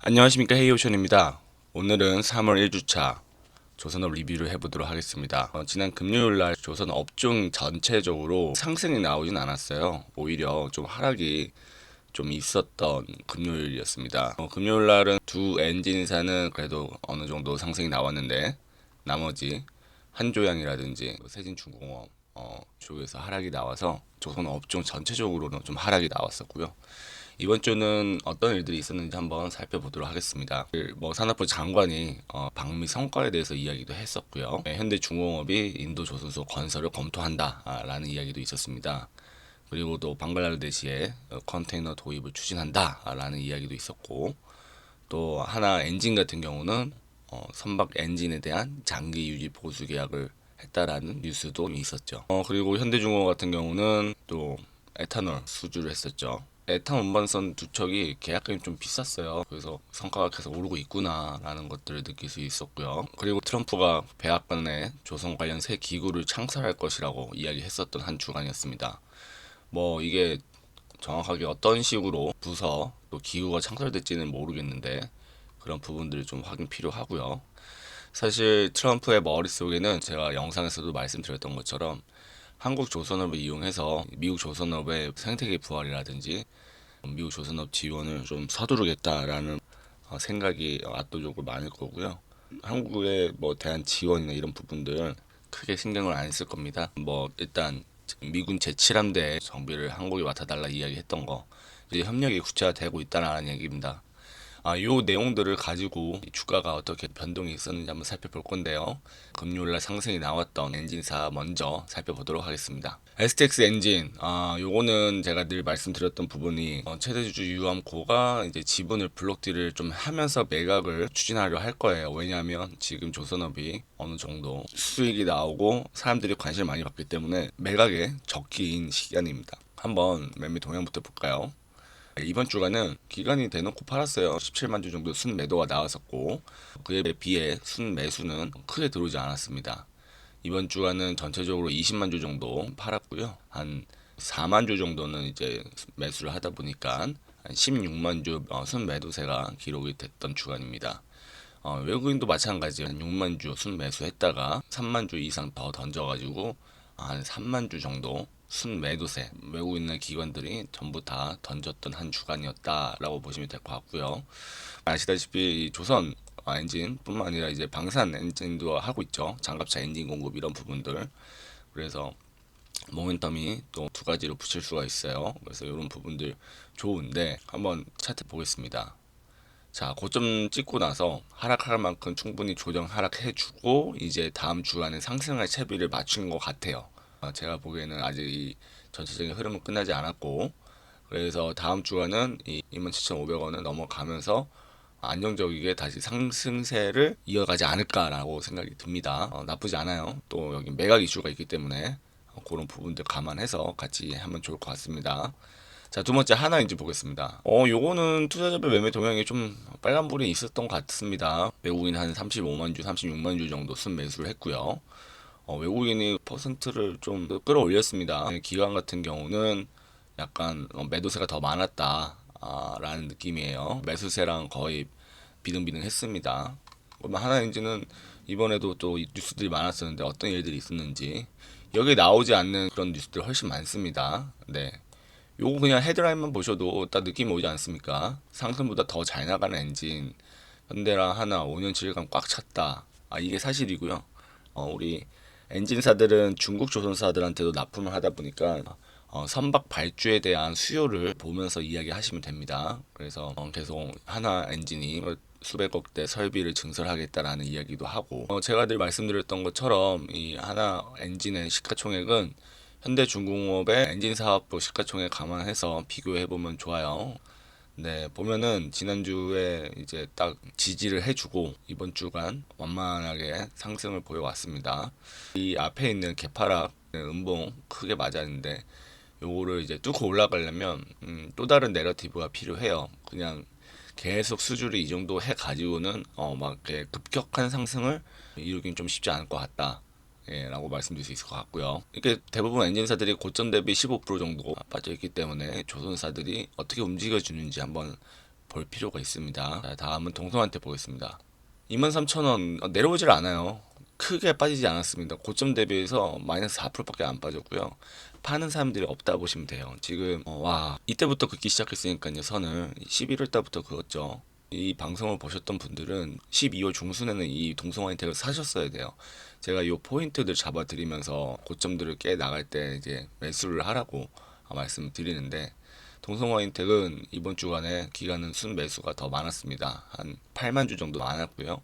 안녕하십니까, 헤이오션입니다. 오늘은 3월 1주차 조선업 리뷰를 해보도록 하겠습니다. 지난 금요일날 조선 업종 전체적으로 상승이 나오진 않았어요. 오히려 좀 하락이 좀 있었던 금요일이었습니다. 금요일날은 두 엔진사는 그래도 어느 정도 상승이 나왔는데 나머지 한조양이라든지 세진중공업 쪽에서 하락이 나와서 조선 업종 전체적으로는 좀 하락이 나왔었고요. 이번 주는 어떤 일들이 있었는지 한번 살펴보도록 하겠습니다. 산업부 장관이 방미 성과에 대해서 이야기도 했었고요. 현대중공업이 인도조선소 건설을 검토한다라는 이야기도 있었습니다. 그리고 또 방글라데시에 컨테이너 도입을 추진한다라는 이야기도 있었고, 또 하나 엔진 같은 경우는 선박 엔진에 대한 장기 유지 보수 계약을 했다라는 뉴스도 있었죠. 그리고 현대중공업 같은 경우는 또 에탄올 수주를 했었죠. 에탄 운반선 두 척이 계약금이 좀 비쌌어요. 그래서 성과가 계속 오르고 있구나라는 것들을 느낄 수 있었고요. 그리고 트럼프가 백악관에 조선 관련 새 기구를 창설할 것이라고 이야기했었던 한 주간이었습니다. 이게 정확하게 어떤 식으로 부서 또 기구가 창설될지는 모르겠는데 그런 부분들이 좀 확인 필요하고요. 사실 트럼프의 머릿속에는 제가 영상에서도 말씀드렸던 것처럼 한국 조선업을 이용해서 미국 조선업의 생태계 부활이라든지 미국 조선업 지원을 좀 서두르겠다라는 생각이 압도적으로 많을 거고요. 한국에 대한 지원이나 이런 부분들 크게 신경을 안 쓸 겁니다. 일단 미군 제7함대 정비를 한국에 맡아달라 이야기했던 거 이제 협력이 구체화되고 있다는 얘기입니다. 요 내용들을 가지고 주가가 어떻게 변동이 있었는지 한번 살펴볼 건데요. 금요일날 상승이 나왔던 엔진사 먼저 살펴보도록 하겠습니다. STX 엔진, 요거는 제가 늘 말씀드렸던 부분이 최대주주 유암코가 이제 지분을 블록딜을 좀 하면서 매각을 추진하려 할 거예요. 왜냐하면 지금 조선업이 어느 정도 수익이 나오고 사람들이 관심을 많이 받기 때문에 매각에 적기인 시간입니다. 한번 매매 동향부터 볼까요? 이번 주간은 기간이 대놓고 팔았어요. 17만 주 정도 순매도가 나왔었고 그에 비해 순매수는 크게 들어오지 않았습니다. 이번 주간은 전체적으로 20만 주 정도 팔았고요. 한 4만 주 정도는 이제 매수를 하다 보니까 한 16만 주 순매도세가 기록이 됐던 주간입니다. 외국인도 마찬가지 한 6만 주 순매수했다가 3만 주 이상 더 던져가지고 한 3만 주 정도 순매도세 외국인의 기관들이 전부 다 던졌던 한 주간이었다라고 보시면 될 것 같고요. 아시다시피 조선 엔진뿐만 아니라 이제 방산 엔진도 하고 있죠. 장갑차 엔진 공급 이런 부분들. 그래서 모멘텀이 또 두 가지로 붙일 수가 있어요. 그래서 이런 부분들 좋은데 한번 차트 보겠습니다. 자, 고점 찍고 나서 하락할 만큼 충분히 조정 하락해주고 이제 다음 주간에 상승할 채비를 맞춘 것 같아요. 제가 보기에는 아직 이 전체적인 흐름은 끝나지 않았고 그래서 다음 주간은 이 27,500원을 넘어가면서 안정적이게 다시 상승세를 이어가지 않을까라고 생각이 듭니다. 나쁘지 않아요. 또 여기 매각 이슈가 있기 때문에 그런 부분들 감안해서 같이 하면 좋을 것 같습니다. 자, 두 번째 하나인지 보겠습니다. 요거는 투자자별 매매 동향이 좀 빨간불이 있었던 것 같습니다. 외국인 한 35만 주, 36만 주 정도 순매수를 했고요. 외국인이 퍼센트를 좀 끌어올렸습니다. 기관 같은 경우는 약간 매도세가 더 많았다 라는 느낌이에요. 매수세랑 거의 비등비등했습니다. 그러면 하나인지는 이번에도 또 뉴스들이 많았었는데 어떤 일들이 있었는지 여기 나오지 않는 그런 뉴스들 훨씬 많습니다. 네. 요거 그냥 헤드라인만 보셔도 딱 느낌이 오지 않습니까? 상승보다 더 잘 나가는 엔진 현대랑 하나 5년 질감 꽉 찼다. 이게 사실이고요. 우리 엔진사들은 중국 조선사들한테도 납품을 하다 보니까 선박 발주에 대한 수요를 보면서 이야기하시면 됩니다. 그래서 계속 하나 엔진이 수백억대 설비를 증설하겠다라는 이야기도 하고 제가 늘 말씀드렸던 것처럼 이 하나 엔진의 시가총액은 현대중공업의 엔진 사업부 시가총액 감안해서 비교해 보면 좋아요. 네, 보면은 지난주에 이제 딱 지지를 해주고 이번 주간 완만하게 상승을 보여왔습니다. 이 앞에 있는 개파락 음봉 크게 맞았는데 요거를 이제 뚫고 올라가려면 또 다른 내러티브가 필요해요. 그냥 계속 수주를 이 정도 해 가지고는 막 이렇게 급격한 상승을 이루긴 좀 쉽지 않을 것 같다. 라고 말씀드릴 수 있을 것 같고요. 이게 대부분 엔진사들이 고점 대비 15% 정도 빠져 있기 때문에 조선사들이 어떻게 움직여 주는지 한번 볼 필요가 있습니다. 자, 다음은 동성한테 보겠습니다. 23,000원 내려오질 않아요. 크게 빠지지 않았습니다. 고점 대비해서 마이너스 4%밖에 안 빠졌고요. 파는 사람들이 없다 보시면 돼요. 지금 와 이때부터 긋기 시작했으니까요. 선을 11월 달부터 그었죠. 이 방송을 보셨던 분들은 12월 중순에는 이 동성화인텍을 사셨어야 돼요. 제가 이 포인트들 잡아드리면서 고점들을 깨 나갈 때 이제 매수를 하라고 말씀을 드리는데, 동성화인텍은 이번 주간에 기간은 순매수가 더 많았습니다. 한 8만 주 정도 많았고요.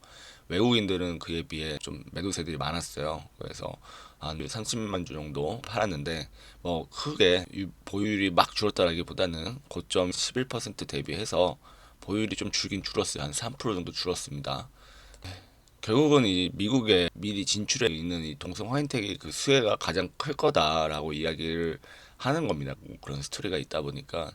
외국인들은 그에 비해 좀 매도세들이 많았어요. 그래서 한 30만 주 정도 팔았는데 뭐 크게 보유율이 막 줄었다라기보다는 고점 11% 대비해서 보유율이 좀 줄긴 줄었어요. 한 3% 정도 줄었습니다. 결국은 이 미국에 미리 진출해 있는 이 동성 화인텍의 그 수혜가 가장 클 거다라고 이야기를 하는 겁니다. 그런 스토리가 있다 보니까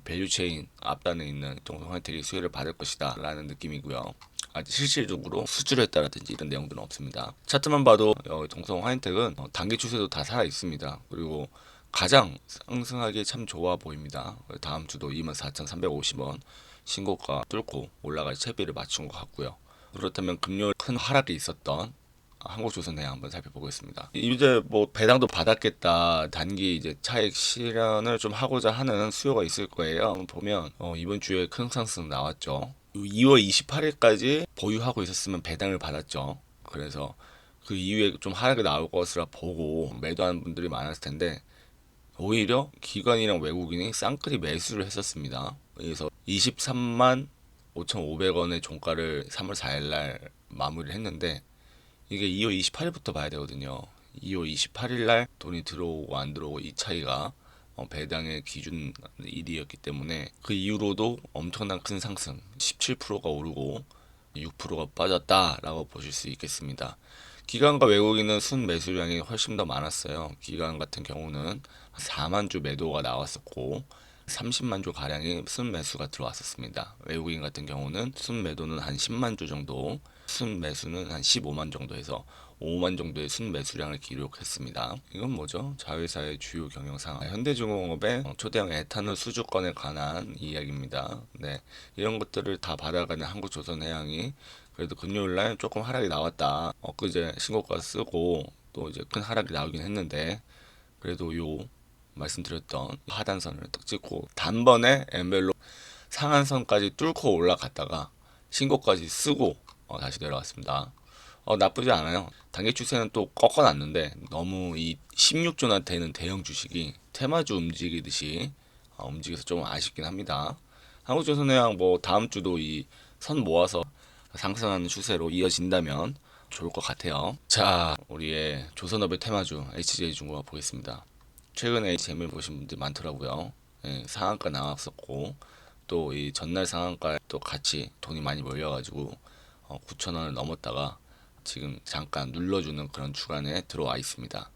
밸류체인 앞단에 있는 동성 화인텍이 수혜를 받을 것이다 라는 느낌이고요. 아직 실질적으로 수주를 했다라든지 이런 내용들은 없습니다. 차트만 봐도 동성 화인텍은 단기 추세도 다 살아 있습니다. 그리고 가장 상승하기 참 좋아 보입니다. 다음 주도 24,350원 신고가 뚫고 올라갈 채비를 맞춘 것 같고요. 그렇다면 금요일 큰 하락이 있었던 한국조선해양 한번 살펴보겠습니다. 이제 뭐 배당도 받았겠다, 단기 이제 차익 실현을 좀 하고자 하는 수요가 있을 거예요. 보면 이번 주에 큰 상승 나왔죠. 2월 28일까지 보유하고 있었으면 배당을 받았죠. 그래서 그 이후에 좀 하락이 나올 것이라 보고 매도하는 분들이 많았을 텐데, 오히려 기관이랑 외국인이 쌍끌이 매수를 했었습니다. 그래서 23만 5,500원의 종가를 3월 4일 날 마무리를 했는데, 이게 2월 28일부터 봐야 되거든요. 2월 28일 날 돈이 들어오고 안 들어오고 이 차이가 배당의 기준 일이었기 때문에 그 이후로도 엄청난 큰 상승, 17%가 오르고 6%가 빠졌다라고 보실 수 있겠습니다. 기관과 외국인은 순 매수량이 훨씬 더 많았어요. 기관 같은 경우는 4만 주 매도가 나왔었고 30만 주 가량의 순 매수가 들어왔었습니다. 외국인 같은 경우는 순 매도는 한 10만 주 정도, 순 매수는 한 15만 정도 해서 5만 정도의 순 매수량을 기록했습니다. 이건 뭐죠? 자회사의 주요 경영상, 현대중공업의 초대형 에탄올 수주권에 관한 이야기입니다. 네, 이런 것들을 다 받아가는 한국조선해양이 그래도 금요일날 조금 하락이 나왔다. 엊그제 신고가 쓰고 또 이제 큰 하락이 나오긴 했는데, 그래도 요 말씀드렸던 하단선을 딱 찍고 단번에 엠벨로 상한선까지 뚫고 올라갔다가 신고까지 쓰고 다시 내려왔습니다. 나쁘지 않아요. 단기 추세는 또 꺾어놨는데 너무 이 16조나 되는 대형 주식이 테마주 움직이듯이 움직여서 좀 아쉽긴 합니다. 한국조선해양 뭐 다음 주도 이 선 모아서 상승하는 추세로 이어진다면 좋을 것 같아요. 자, 우리의 조선업의 테마주 HJ중공업 보겠습니다. 최근에 재미를 보신 분들 많더라고요. 예, 상한가 나왔었고 또 이 전날 상한가에 또 같이 돈이 많이 몰려가지고 9,000원을 넘었다가 지금 잠깐 눌러주는 그런 주간에 들어와 있습니다.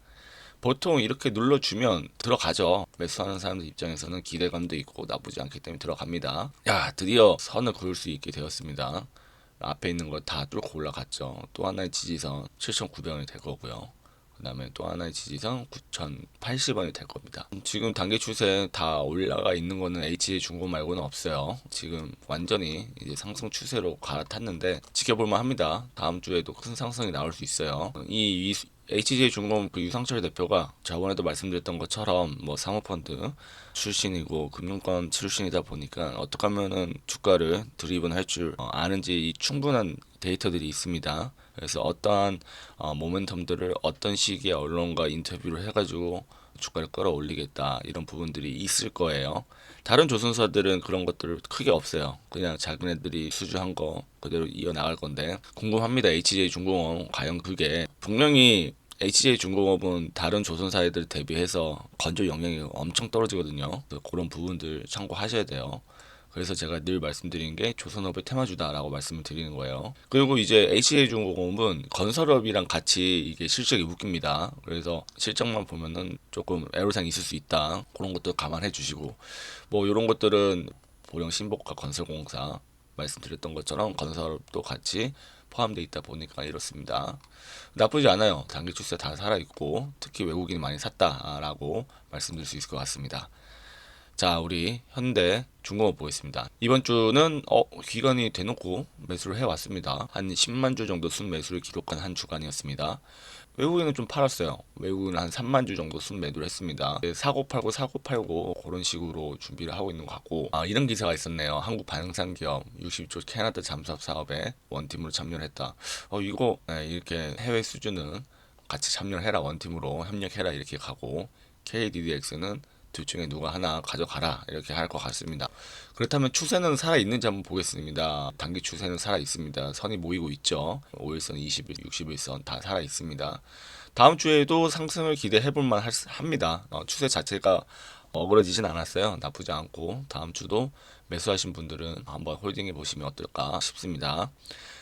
보통 이렇게 눌러주면 들어가죠. 매수하는 사람들 입장에서는 기대감도 있고 나쁘지 않기 때문에 들어갑니다. 야, 드디어 선을 그을 수 있게 되었습니다. 앞에 있는 거 다 뚫고 올라갔죠. 또 하나의 지지선 7,900원이 될 거고요. 그 다음에 또 하나의 지지선 9,080원이 될 겁니다. 지금 단기 추세 다 올라가 있는 거는 HJ중공 말고는 없어요. 지금 완전히 이제 상승 추세로 갈아탔는데 지켜볼만 합니다. 다음 주에도 큰 상승이 나올 수 있어요. 이 HJ중공 그 유상철 대표가 저번에도 말씀드렸던 것처럼 뭐 사모펀드 출신이고 금융권 출신이다 보니까 어떻게 하면은 주가를 드리븐 할 줄 아는지 충분한 데이터들이 있습니다. 그래서 어떠한 모멘텀들을 어떤 시기에 언론과 인터뷰를 해가지고 주가를 끌어올리겠다 이런 부분들이 있을 거예요. 다른 조선사들은 그런 것들 크게 없어요. 그냥 자기네들이 수주한 거 그대로 이어나갈 건데 궁금합니다. HJ중공업 과연 그게 분명히 HJ중공업은 다른 조선사들 대비해서 건조 역량이 엄청 떨어지거든요. 그런 부분들 참고하셔야 돼요. 그래서 제가 늘 말씀드리는 게 조선업의 테마주다라고 말씀을 드리는 거예요. 그리고 이제 HJ중공업은 건설업이랑 같이 이게 실적이 웃깁니다. 그래서 실적만 보면은 조금 애로사항이 있을 수 있다. 그런 것도 감안해 주시고, 뭐 이런 것들은 보령 신복과 건설공사 말씀드렸던 것처럼 건설업도 같이 포함되어 있다 보니까 이렇습니다. 나쁘지 않아요. 단기 추세 다 살아있고 특히 외국인이 많이 샀다라고 말씀드릴 수 있을 것 같습니다. 자, 우리 현대 중공업 보겠습니다. 이번 주는 기간이 대놓고 매수를 해왔습니다. 한 10만 주 정도 순매수를 기록한 한 주간이었습니다. 외국인은 좀 팔았어요. 외국인은 한 3만 주 정도 순매도를 했습니다. 사고 팔고 그런 식으로 준비를 하고 있는 것 같고, 이런 기사가 있었네요. 한국 반응상기업 60조 캐나다 잠수함 사업에 원팀으로 참여를 했다. 이거 이렇게 해외 수준은 같이 참여를 해라, 원팀으로 협력해라 이렇게 가고, KDDX는 둘 중에 누가 하나 가져가라 이렇게 할 것 같습니다. 그렇다면 추세는 살아 있는지 한번 보겠습니다. 단기 추세는 살아 있습니다. 선이 모이고 있죠. 5일선, 20일, 60일선 다 살아 있습니다. 다음 주에도 상승을 기대해 볼 만 합니다. 추세 자체가 어그러지진 않았어요. 나쁘지 않고 다음 주도 매수하신 분들은 한번 홀딩해 보시면 어떨까 싶습니다.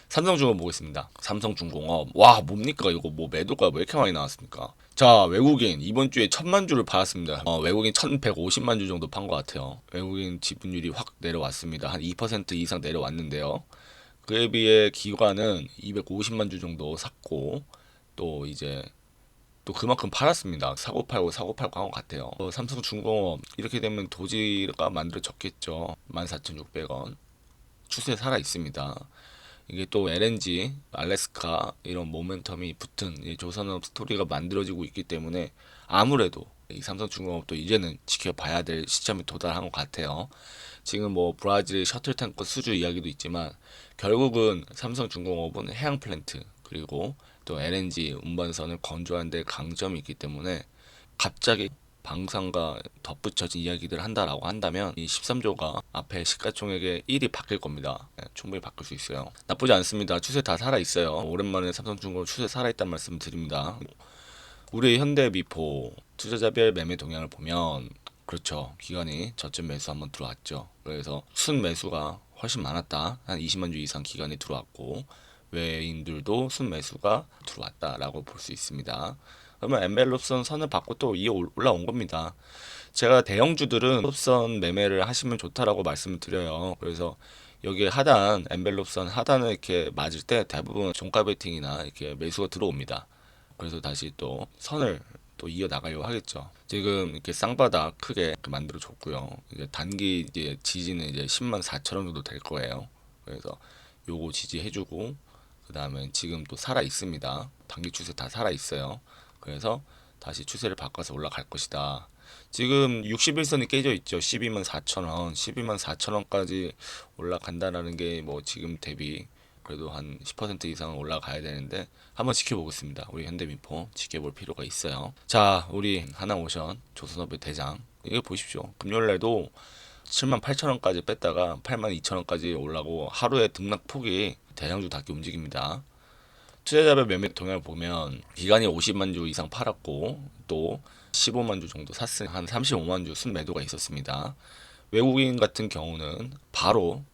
삼성중공업 보겠습니다. 삼성중공업, 와 뭡니까 이거, 뭐 매도가 왜 이렇게 많이 나왔습니까? 자, 외국인 이번 주에 1000만 주를 팔았습니다. 외국인 1150만 주 정도 판 것 같아요. 외국인 지분율이 확 내려왔습니다. 한 2% 이상 내려왔는데요. 그에 비해 기관은 250만 주 정도 샀고, 또 이제 또 그만큼 팔았습니다. 사고 팔고 한 것 같아요. 삼성중공업 이렇게 되면 도지가 만들어졌겠죠. 14,600원 추세 살아 있습니다. 이게 또 LNG, 알래스카 이런 모멘텀이 붙은 이 조선업 스토리가 만들어지고 있기 때문에 아무래도 이 삼성중공업도 이제는 지켜봐야 될 시점이 도달한 것 같아요. 지금 뭐 브라질 셔틀 탱커 수주 이야기도 있지만 결국은 삼성중공업은 해양 플랜트 그리고 또 LNG 운반선을 건조하는 데 강점이 있기 때문에 갑자기 방산과 덧붙여진 이야기들을 한다라고 한다면 이 13조가 앞에 시가총액의 1이 바뀔 겁니다. 충분히 바뀔 수 있어요. 나쁘지 않습니다. 추세 다 살아있어요. 오랜만에 삼성중공업 추세 살아있다는 말씀 드립니다. 우리 현대미포 투자자별 매매 동향을 보면 그렇죠. 기관이 저점 매수 한번 들어왔죠. 그래서 순매수가 훨씬 많았다. 한 20만 주 이상 기관이 들어왔고 외인들도 순매수가 들어왔다라고 볼 수 있습니다. 그러면 엔벨롭선 선을 받고 또 이어 올라온 겁니다. 제가 대형주들은 롭선 매매를 하시면 좋다라고 말씀을 드려요. 그래서 여기 하단 엔벨롭선 하단을 이렇게 맞을 때 대부분 종가 베팅이나 이렇게 매수가 들어옵니다. 그래서 다시 또 선을 또 이어 나가려고 하겠죠. 지금 이렇게 쌍바닥 크게 만들어 줬고요. 이제 단기 이제 지지는 이제 10만 4천 원 정도 될 거예요. 그래서 요거 지지해주고 그 다음에 지금 또 살아 있습니다. 단기 추세 다 살아 있어요. 그래서 다시 추세를 바꿔서 올라갈 것이다. 지금 61선이 깨져 있죠. 12만 4천 원, 12만 4천 원까지 올라간다라는 게 뭐 지금 대비 그래도 한 10% 이상은 올라가야 되는데 한번 지켜보겠습니다. 우리 현대미포 지켜볼 필요가 있어요. 자, 우리 하나오션 조선업의 대장 이거 보십시오. 금요일날도 7만 8천 원까지 뺐다가 8만 2천 원까지 올라고 하루에 등락폭이 대장주 답게 움직입니다. 투자자별 매매 동향을 보면 기간이 50만 주 이상 팔았고 또 15만 주 정도 샀으니 한 35만 주 순매도가 있었습니다. 외국인 같은 경우는 바로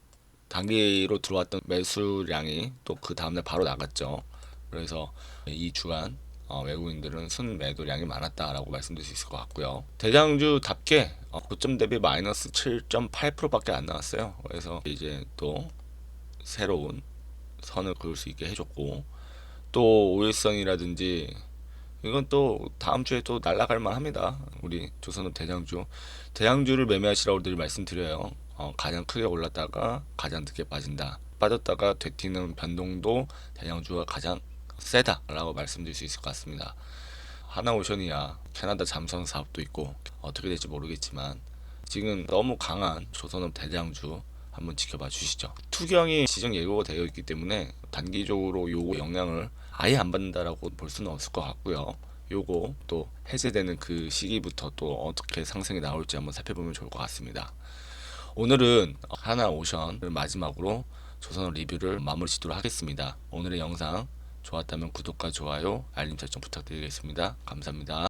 단기로 들어왔던 매수량이 또 그 다음날 바로 나갔죠. 그래서 이 주간 외국인들은 순매도량이 많았다라고 말씀드릴 수 있을 것 같고요. 대장주답게 고점 대비 마이너스 7.8%밖에 안 나왔어요. 그래서 이제 또 새로운 선을 그을 수 있게 해줬고 또 5일선이라든지 이건 또 다음 주에 또 날아갈 만합니다. 우리 조선업 대장주를 매매하시라고 늘 말씀드려요. 가장 크게 올랐다가 가장 늦게 빠진다. 빠졌다가 되튀는 변동도 대장주가 가장 세다라고 말씀드릴 수 있을 것 같습니다. 하나오션이야 캐나다 잠수함 사업도 있고 어떻게 될지 모르겠지만 지금 너무 강한 조선업 대장주 한번 지켜봐 주시죠. 투경이 지정 예고가 되어 있기 때문에 단기적으로 요거 영향을 아예 안 받는다라고 볼 수는 없을 것 같고요. 요거 또 해제되는 그 시기부터 또 어떻게 상승이 나올지 한번 살펴보면 좋을 것 같습니다. 오늘은 하나오션을 마지막으로 조선업 리뷰를 마무리 짓도록 하겠습니다. 오늘의 영상 좋았다면 구독과 좋아요, 알림 설정 부탁드리겠습니다. 감사합니다.